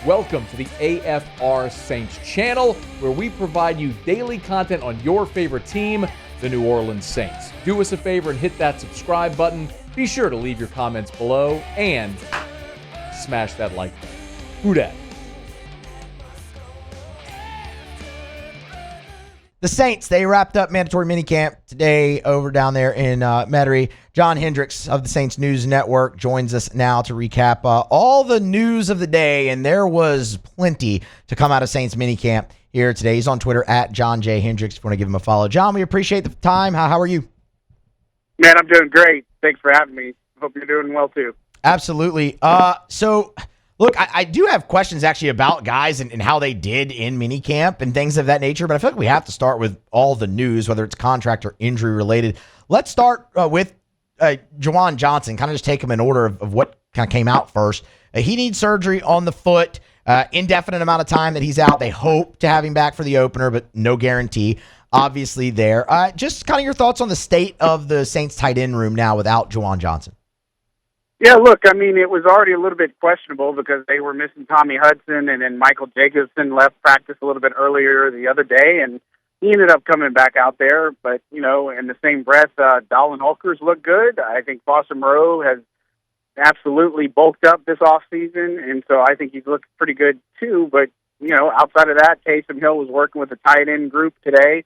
Welcome to the AFR Saints channel, where we provide you daily content on your favorite team, the New Orleans Saints. Do us a favor and hit that subscribe button. Be sure to leave your comments below and smash that like button. Who dat? The Saints, they wrapped up mandatory minicamp today over down there in Metairie. John Hendrix of the Saints News Network joins us now to recap all the news of the day, and there was plenty to come out of Saints minicamp here today. He's on Twitter at John J. Hendrix. If you want to give him a follow. John, we appreciate the time. How are you? Man, I'm doing great. Thanks for having me. Hope you're doing well, too. Absolutely. Look, I do have questions actually about guys and how they did in minicamp and things of that nature, but I feel like we have to start with all the news, whether it's contract or injury related. Let's start with Juwan Johnson, kind of just take him in order of what kind of came out first. He needs surgery on the foot, indefinite amount of time that he's out. They hope to have him back for the opener, but no guarantee, obviously, there. Just kind of your thoughts on the state of the Saints tight end room now without Juwan Johnson. Yeah, look, I mean, it was already a little bit questionable because they were missing Tommy Hudson, and then Michael Jacobson left practice a little bit earlier the other day, and he ended up coming back out there. But, you know, in the same breath, Dallin Holkers looked good. I think Foster Moreau has absolutely bulked up this offseason, and so I think he's looked pretty good too. But, you know, outside of that, Taysom Hill was working with the tight end group today.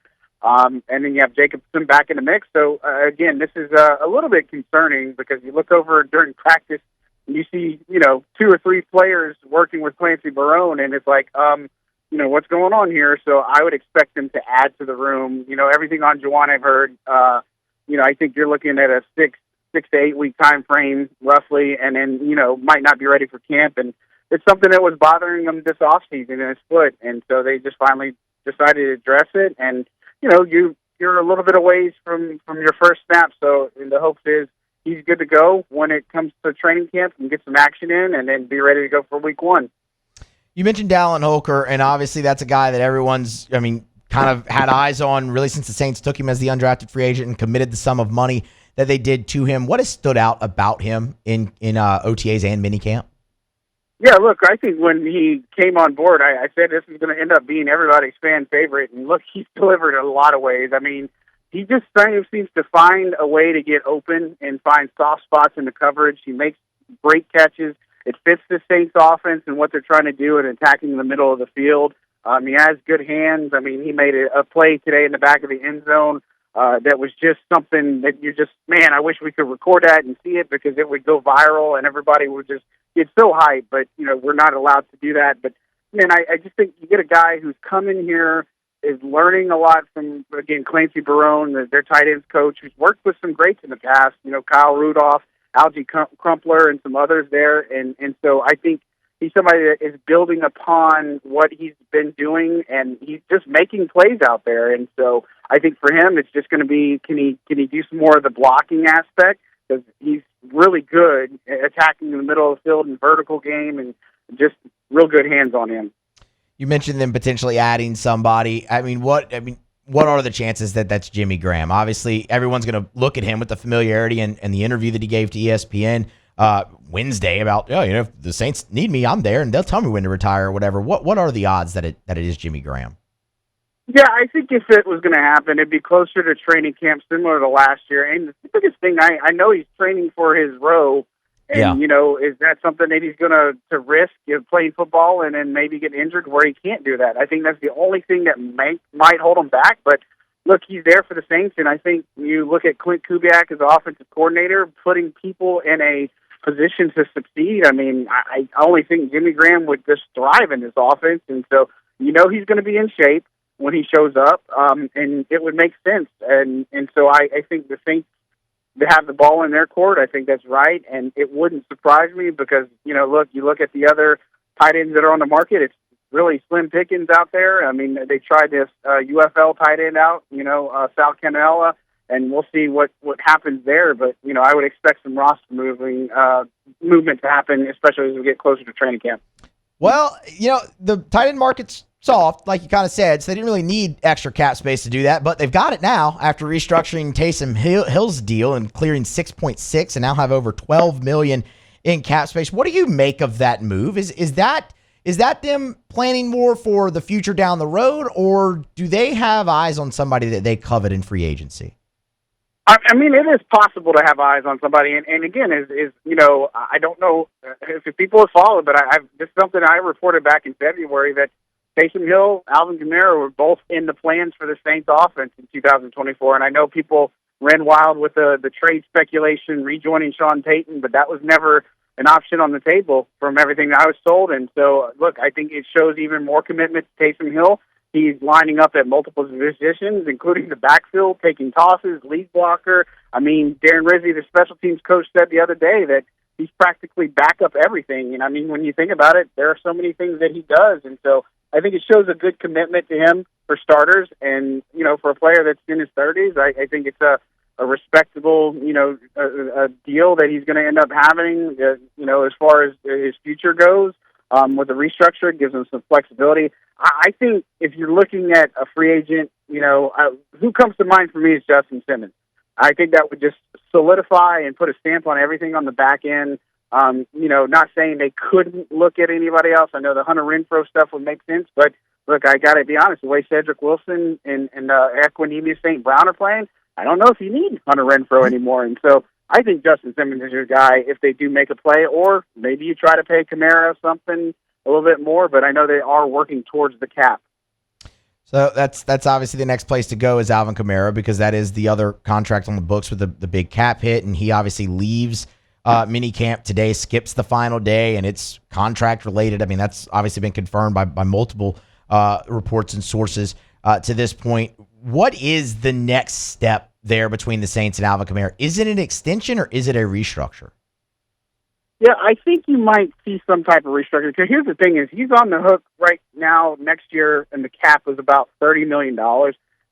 And then you have Jacobson back in the mix. So, again, this is a little bit concerning because you look over during practice and you see, you know, 2 or 3 players working with Clancy Barone, and it's like, you know, what's going on here? So I would expect them to add to the room. You know, everything on Juwan I've heard, you know, I think you're looking at a 6 to 8 week time frame roughly, and then, you know, might not be ready for camp. And it's something that was bothering him this offseason in his foot. And so they just finally decided to address it. And, you know, you're a little bit away from your first snap, so the hopes is he's good to go when it comes to training camp and get some action in and then be ready to go for week 1. You mentioned Dallin Holker, and obviously that's a guy that everyone's, kind of had eyes on really since the Saints took him as the undrafted free agent and committed the sum of money that they did to him. What has stood out about him in OTAs and minicamp? Yeah, look, I think when he came on board, I said this is going to end up being everybody's fan favorite. And look, he's delivered in a lot of ways. I mean, he just kind of seems to find a way to get open and find soft spots in the coverage. He makes great catches. It fits the Saints offense and what they're trying to do in attacking the middle of the field. He has good hands. I mean, he made a play today in the back of the end zone that was just something that you just, man, I wish we could record that and see it because it would go viral and everybody would just get so hyped. But, you know, we're not allowed to do that. But, man, I just think you get a guy who's come in here, is learning a lot from, again, Clancy Barone, their tight ends coach, who's worked with some greats in the past, you know, Kyle Rudolph, Algie Crumpler, and some others there. And so I think he's somebody that is building upon what he's been doing, and he's just making plays out there. And so I think for him, it's just going to be, can he do some more of the blocking aspect? Because he's really good at attacking in the middle of the field and vertical game, and just real good hands on him. You mentioned them potentially adding somebody. What are the chances that that's Jimmy Graham? Obviously, everyone's going to look at him with the familiarity and the interview that he gave to ESPN Wednesday about, if the Saints need me, I'm there, and they'll tell me when to retire or whatever. What are the odds that it is Jimmy Graham? Yeah, I think if it was going to happen, it'd be closer to training camp, similar to last year. And the biggest thing, I know he's training for his row, and, you know, is that something that he's going to risk, playing football and then maybe get injured where he can't do that? I think that's the only thing that might hold him back. But, look, he's there for the Saints, and I think you look at Klint Kubiak as offensive coordinator, putting people in a position to succeed. I mean, I only think Jimmy Graham would just thrive in this offense, and so you know he's going to be in shape when he shows up, and it would make sense. And so I think the Saints, to have the ball in their court, I think that's right, and it wouldn't surprise me because, you know, look, you look at the other tight ends that are on the market, it's really slim pickings out there. I mean, they tried this UFL tight end out, Sal Cannella, and we'll see what happens there. But, you know, I would expect some roster movement to happen, especially as we get closer to training camp. Well, you know, the tight end market's soft, like you kind of said, so they didn't really need extra cap space to do that, but they've got it now after restructuring Taysom Hill's deal and clearing 6.6 and now have over $12 million in cap space. What do you make of that move? Is that Is that them planning more for the future down the road, or do they have eyes on somebody that they covet in free agency? I mean, it is possible to have eyes on somebody, and again, I don't know if people have followed, but this is something I reported back in February that Taysom Hill, Alvin Kamara were both in the plans for the Saints offense in 2024, and I know people ran wild with the trade speculation, rejoining Sean Payton, but that was never an option on the table from everything I was told. And so, look, I think it shows even more commitment to Taysom Hill. He's lining up at multiple positions, including the backfield, taking tosses, lead blocker. I mean, Darren Rizzi, the special teams coach, said the other day that he's practically back up everything. And I mean, when you think about it, there are so many things that he does. And so I think it shows a good commitment to him for starters. And, for a player that's in his 30s, I think it's a respectable, a deal that he's going to end up having, as far as his future goes. With the restructure, it gives him some flexibility. I think if you're looking at a free agent, who comes to mind for me is Justin Simmons. I think that would just solidify and put a stamp on everything on the back end. Not saying they couldn't look at anybody else. I know the Hunter Renfrow stuff would make sense, but look, I got to be honest, the way Cedric Wilson and Equanimeous St. Brown are playing, I don't know if you need Hunter Renfrow anymore. And so I think Justin Simmons is your guy if they do make a play, or maybe you try to pay Kamara something a little bit more, but I know they are working towards the cap. So that's obviously the next place to go is Alvin Kamara, because that is the other contract on the books with the big cap hit, and he obviously leaves minicamp today, skips the final day, and it's contract related. I mean, that's obviously been confirmed by multiple reports and sources to this point. What is the next step there between the Saints and Alvin Kamara? Is it an extension or is it a restructure? Yeah, I think you might see some type of restructure. Because here's the thing is, he's on the hook right now next year, and the cap is about $30 million.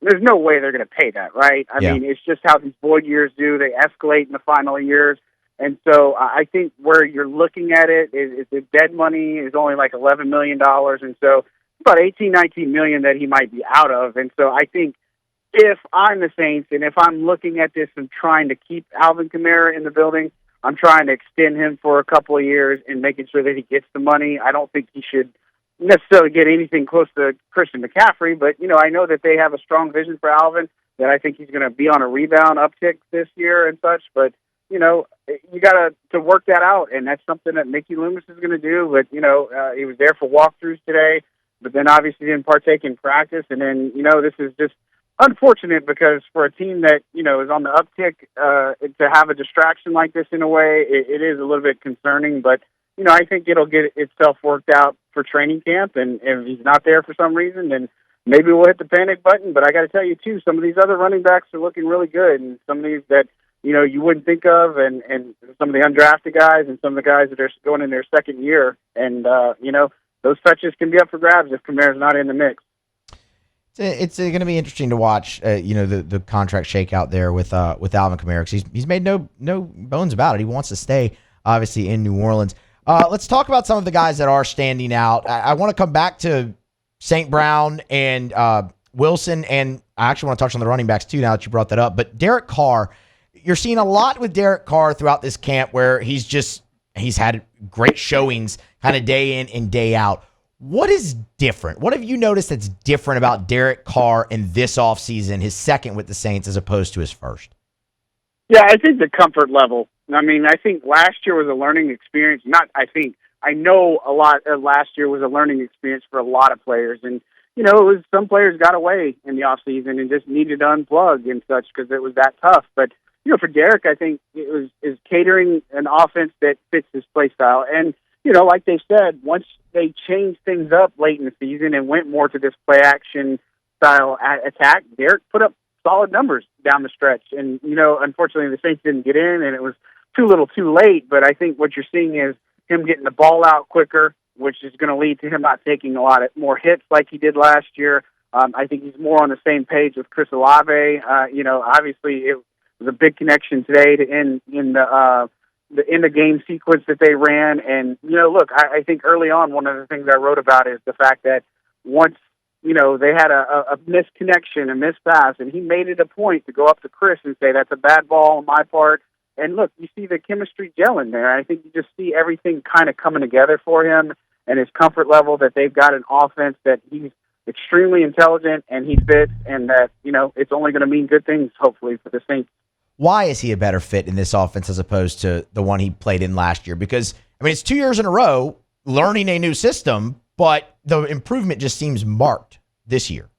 There's no way they're going to pay that, right? I mean, it's just how these void years do. They escalate in the final years. And so I think where you're looking at it is the dead money is only like $11 million. And so about 18, 19 million that he might be out of. And so I think if I'm the Saints and if I'm looking at this and trying to keep Alvin Kamara in the building, I'm trying to extend him for a couple of years and making sure that he gets the money. I don't think he should necessarily get anything close to Christian McCaffrey, but, I know that they have a strong vision for Alvin, that I think he's going to be on a rebound uptick this year and such, but, you got to work that out, and that's something that Mickey Loomis is going to do, but, he was there for walkthroughs today, but then obviously didn't partake in practice, and then, this is just unfortunate because for a team that, is on the uptick, to have a distraction like this in a way, it is a little bit concerning, but, I think it'll get itself worked out for training camp, and if he's not there for some reason, then maybe we'll hit the panic button, but I got to tell you, too, some of these other running backs are looking really good, and some of these that, you wouldn't think of, and some of the undrafted guys and some of the guys that are going in their second year, and, those touches can be up for grabs if Kamara's not in the mix. It's going to be interesting to watch, the contract shakeout there with Alvin Kamara, because he's made no bones about it. He wants to stay, obviously, in New Orleans. Let's talk about some of the guys that are standing out. I want to come back to St. Brown and Wilson, and I actually want to touch on the running backs, too, now that you brought that up. But Derek Carr, you're seeing a lot with Derek Carr throughout this camp where he's had great showings kind of day in and day out. What is different? What have you noticed that's different about Derek Carr in this offseason, his second with the Saints, as opposed to his first? Yeah, I think the comfort level. I mean, I think last year was a learning experience. I know a lot of last year was a learning experience for a lot of players. And, some players got away in the offseason and just needed to unplug and such because it was that tough. But, for Derek, I think it is catering an offense that fits his play style. And, like they said, once they changed things up late in the season and went more to this play action style attack, Derek put up solid numbers down the stretch. And, unfortunately the Saints didn't get in and it was too little too late. But I think what you're seeing is him getting the ball out quicker, which is going to lead to him not taking a lot of more hits like he did last year. I think he's more on the same page with Chris Olave. Obviously it was a big connection today to end in the game sequence that they ran. And, look, I think early on, one of the things I wrote about is the fact that once, they had a misconnection, a mispass, and he made it a point to go up to Chris and say, that's a bad ball on my part. And look, you see the chemistry gelling there. I think you just see everything kind of coming together for him. and his comfort level that they've got an offense that he's extremely intelligent and he fits, and that, it's only going to mean good things, hopefully, for the Saints. Why is he a better fit in this offense as opposed to the one he played in last year? Because, it's 2 years in a row learning a new system, but the improvement just seems marked this year.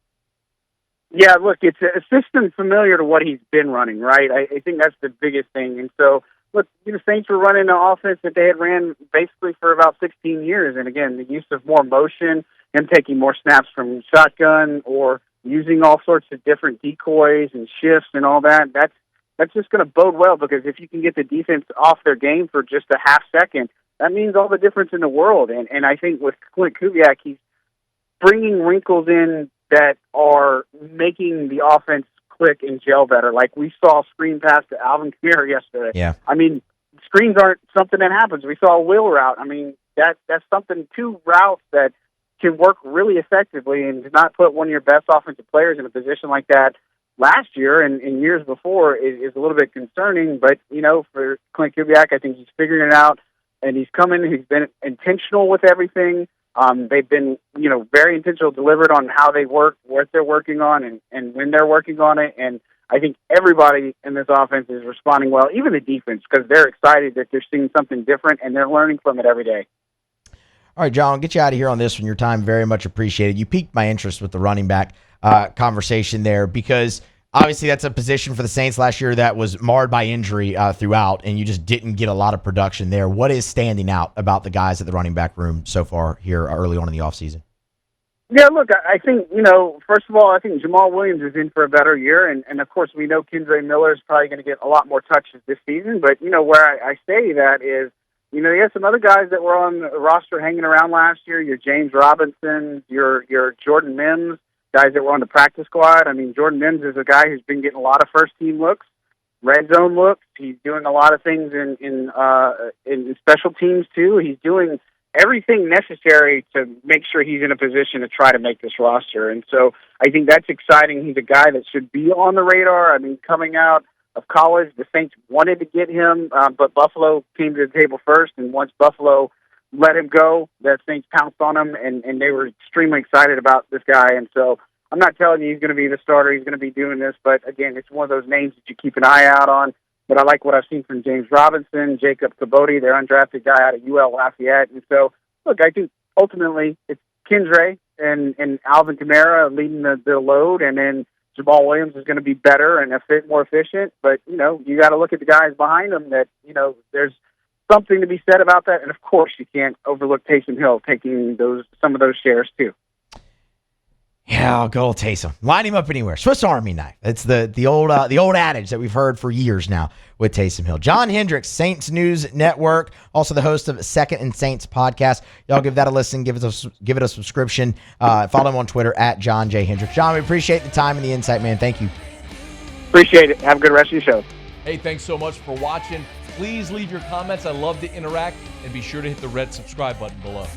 Yeah, look, it's a system familiar to what he's been running, right? I think that's the biggest thing. And so, look, the Saints were running an offense that they had ran basically for about 16 years. And again, the use of more motion, him taking more snaps from shotgun or using all sorts of different decoys and shifts and all that, that's just going to bode well, because if you can get the defense off their game for just a half second, that means all the difference in the world. And I think with Klint Kubiak, he's bringing wrinkles in that are making the offense click and gel better. Like we saw screen pass to Alvin Kamara yesterday. Yeah. Screens aren't something that happens. We saw a wheel route. That's something, 2 routes that can work really effectively, and to not put one of your best offensive players in a position like that last year and years before is a little bit concerning. But, for Klint Kubiak, I think he's figuring it out, and he's been intentional with everything. They've been, very intentional, delivered on how they work, what they're working on, and when they're working on it. And I think everybody in this offense is responding well, even the defense, because they're excited that they're seeing something different, and they're learning from it every day. All right, John, I'll get you out of here on this one. Your time very much appreciated. You piqued my interest with the running back conversation there, because obviously that's a position for the Saints last year that was marred by injury throughout, and you just didn't get a lot of production there. What is standing out about the guys at the running back room so far here early on in the offseason? Yeah, look, I think, first of all, I think Jamal Williams is in for a better year, and of course we know Kendre Miller is probably going to get a lot more touches this season, but, where I say that is, you have some other guys that were on the roster hanging around last year, your James Robinson, your Jordan Mims, guys that were on the practice squad. Jordan Mims is a guy who's been getting a lot of first-team looks, red zone looks. He's doing a lot of things in special teams, too. He's doing everything necessary to make sure he's in a position to try to make this roster. And so I think that's exciting. He's a guy that should be on the radar. Coming out of college, the Saints wanted to get him, but Buffalo came to the table first, and once Buffalo let him go, the Saints pounced on him, and they were extremely excited about this guy. And so I'm not telling you he's going to be the starter, he's going to be doing this, but again, it's one of those names that you keep an eye out on. But I like what I've seen from James Robinson, Jacob Caboti, their undrafted guy out of UL Lafayette. And so, look, I think ultimately it's Kendre and Alvin Kamara leading the load, and then Jamal Williams is going to be better and more efficient. But, you got to look at the guys behind him that, there's something to be said about that. And, of course, you can't overlook Taysom Hill taking some of those shares, too. Yeah, I'll go Taysom. Line him up anywhere. Swiss Army knife. It's the old adage that we've heard for years now with Taysom Hill. John Hendrix, Saints News Network, also the host of Second and Saints podcast. Y'all give that a listen. Give it a subscription. Follow him on Twitter at John J. Hendrix. John, we appreciate the time and the insight, man. Thank you. Appreciate it. Have a good rest of your show. Hey, thanks so much for watching. Please leave your comments. I love to interact, and be sure to hit the red subscribe button below.